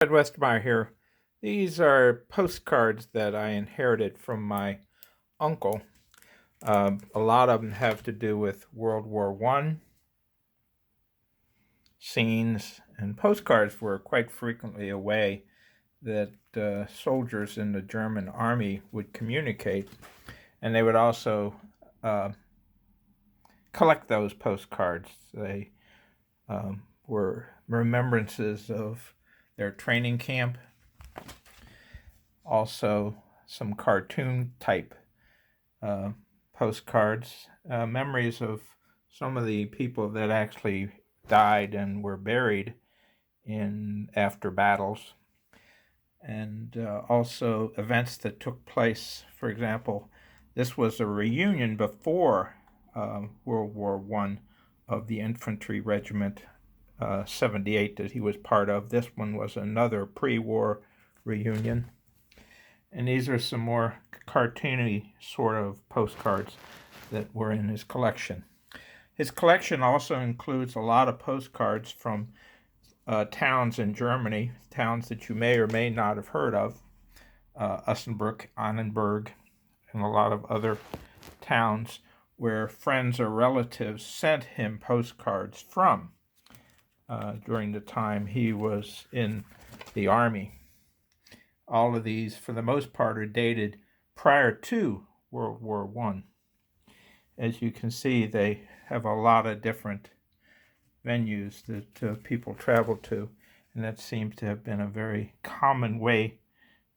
Ed Westmeyer here. These are postcards that I inherited from my uncle. A lot of them have to do with World War One scenes, and postcards were quite frequently a way that soldiers in the German army would communicate, and they would also uh, collect those postcards. They were remembrances of their training camp, also some cartoon type uh, postcards, memories of some of the people that actually died and were buried in after battles, and also events that took place. For example, this was a reunion before World War One of the infantry regiment 78 that he was part of. This one was another pre-war reunion. And these are some more cartoony sort of postcards that were in his collection. His collection also includes a lot of postcards from towns in Germany, towns that you may or may not have heard of, Osnabrück, Annenberg, and a lot of other towns where friends or relatives sent him postcards from during the time he was in the army. All of these, for the most part, are dated prior to World War One. As you can see, they have a lot of different venues that people travel to, and that seems to have been a very common way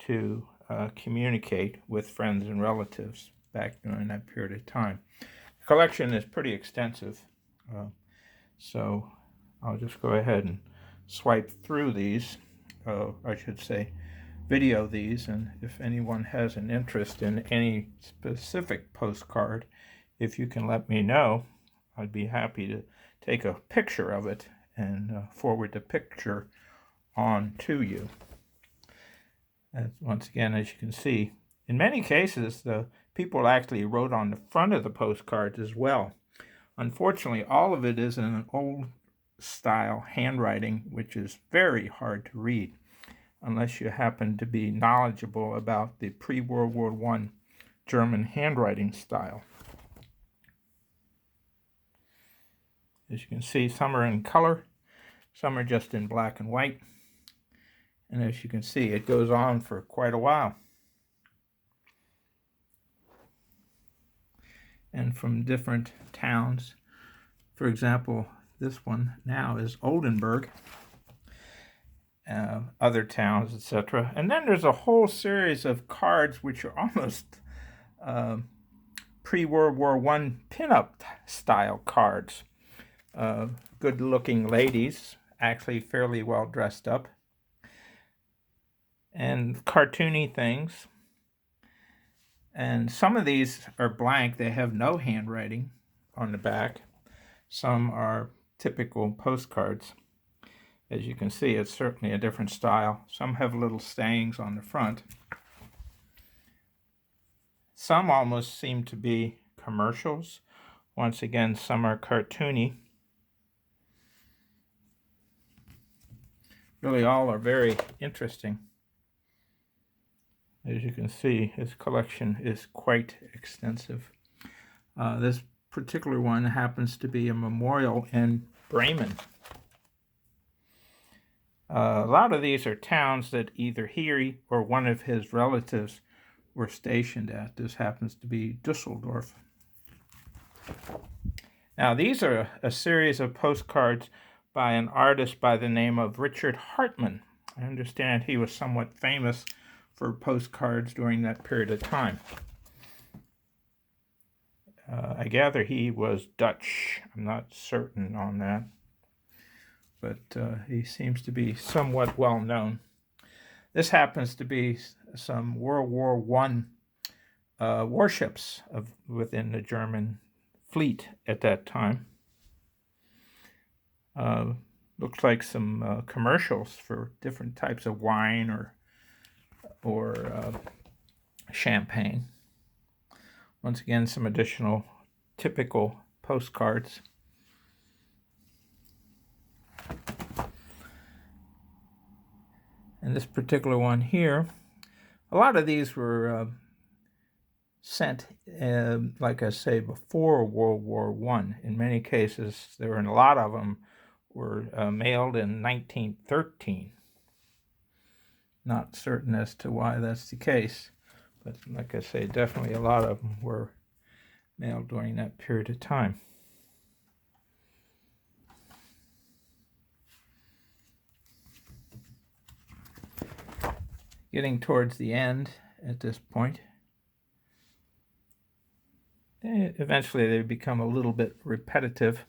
to communicate with friends and relatives back during that period of time. The collection is pretty extensive, so I'll just go ahead and swipe through these, I should say video these, and if anyone has an interest in any specific postcard, if you can let me know, I'd be happy to take a picture of it and forward the picture on to you. Once again, as you can see, in many cases, the people actually wrote on the front of the postcards as well. Unfortunately, all of it is in an old style handwriting, which is very hard to read unless you happen to be knowledgeable about the pre-World War I German handwriting style. As you can see, some are in color, some are just in black and white. And as you can see, it goes on for quite a while. And from different towns. For example, this one now is Oldenburg. Other towns, etc. And then there's a whole series of cards which are almost pre-World War I pin-up style cards. Good-looking ladies, actually fairly well dressed up, and cartoony things. And some of these are blank. They have no handwriting on the back. Some are typical postcards. As you can see, it's certainly a different style. Some have little sayings on the front. Some almost seem to be commercials. Once again, some are cartoony. Really, all are very interesting. As you can see, his collection is quite extensive. This particular one happens to be a memorial in Bremen. A lot of these are towns that either he or one of his relatives were stationed at. This happens to be Dusseldorf. Now, these are a series of postcards by an artist by the name of Richard Hartmann. I understand he was somewhat famous for postcards during that period of time. I gather he was Dutch. I'm not certain on that, but he seems to be somewhat well known. This happens to be some World War I warships within the German fleet at that time. Looks like some commercials for different types of wine or champagne. Once again, some additional typical postcards. And this particular one here, a lot of these were sent, like I say, before World War I. In many cases, there were a lot of them were mailed in 1913. Not certain as to why that's the case, but like I say, definitely a lot of them were mailed during that period of time. Getting towards the end at this point. Eventually they become a little bit repetitive.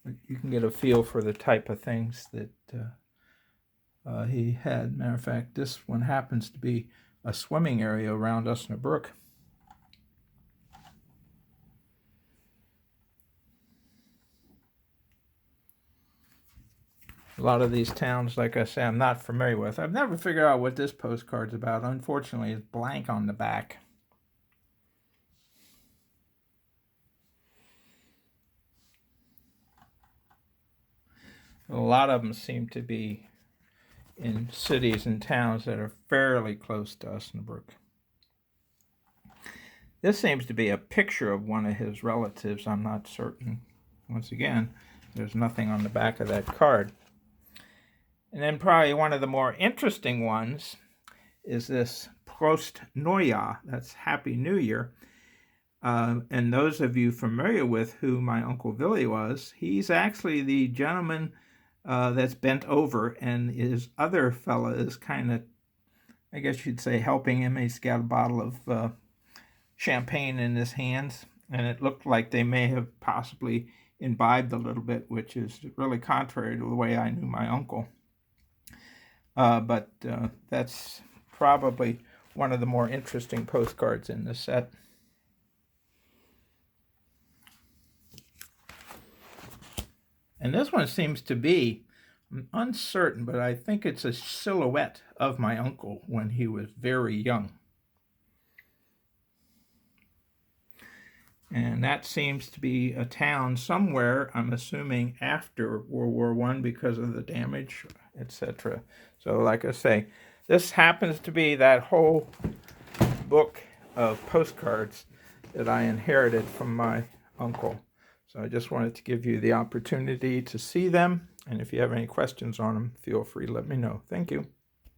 But you can get a feel for the type of things that he had. Matter of fact, this one happens to be a swimming area around Osnabrück. A lot of these towns, like I say, I'm not familiar with. I've never figured out what this postcard's about. Unfortunately, it's blank on the back. A lot of them seem to be in cities and towns that are fairly close to Osnabrück. This seems to be a picture of one of his relatives. I'm not certain. Once again, there's nothing on the back of that card. And then probably one of the more interesting ones is this Prost Neujahr, that's Happy New Year. And those of you familiar with who my Uncle Willy was, he's actually the gentleman that's bent over, and his other fella is kind of, I guess you'd say, helping him. He's got a bottle of champagne in his hands, and it looked like they may have possibly imbibed a little bit, which is really contrary to the way I knew my uncle. But that's probably one of the more interesting postcards in the set. And this one seems to be, I'm uncertain, but I think it's a silhouette of my uncle when he was very young. And that seems to be a town somewhere, I'm assuming, after World War I because of the damage, etc. So like I say, this happens to be that whole book of postcards that I inherited from my uncle. So I just wanted to give you the opportunity to see them. And if you have any questions on them, feel free to let me know. Thank you.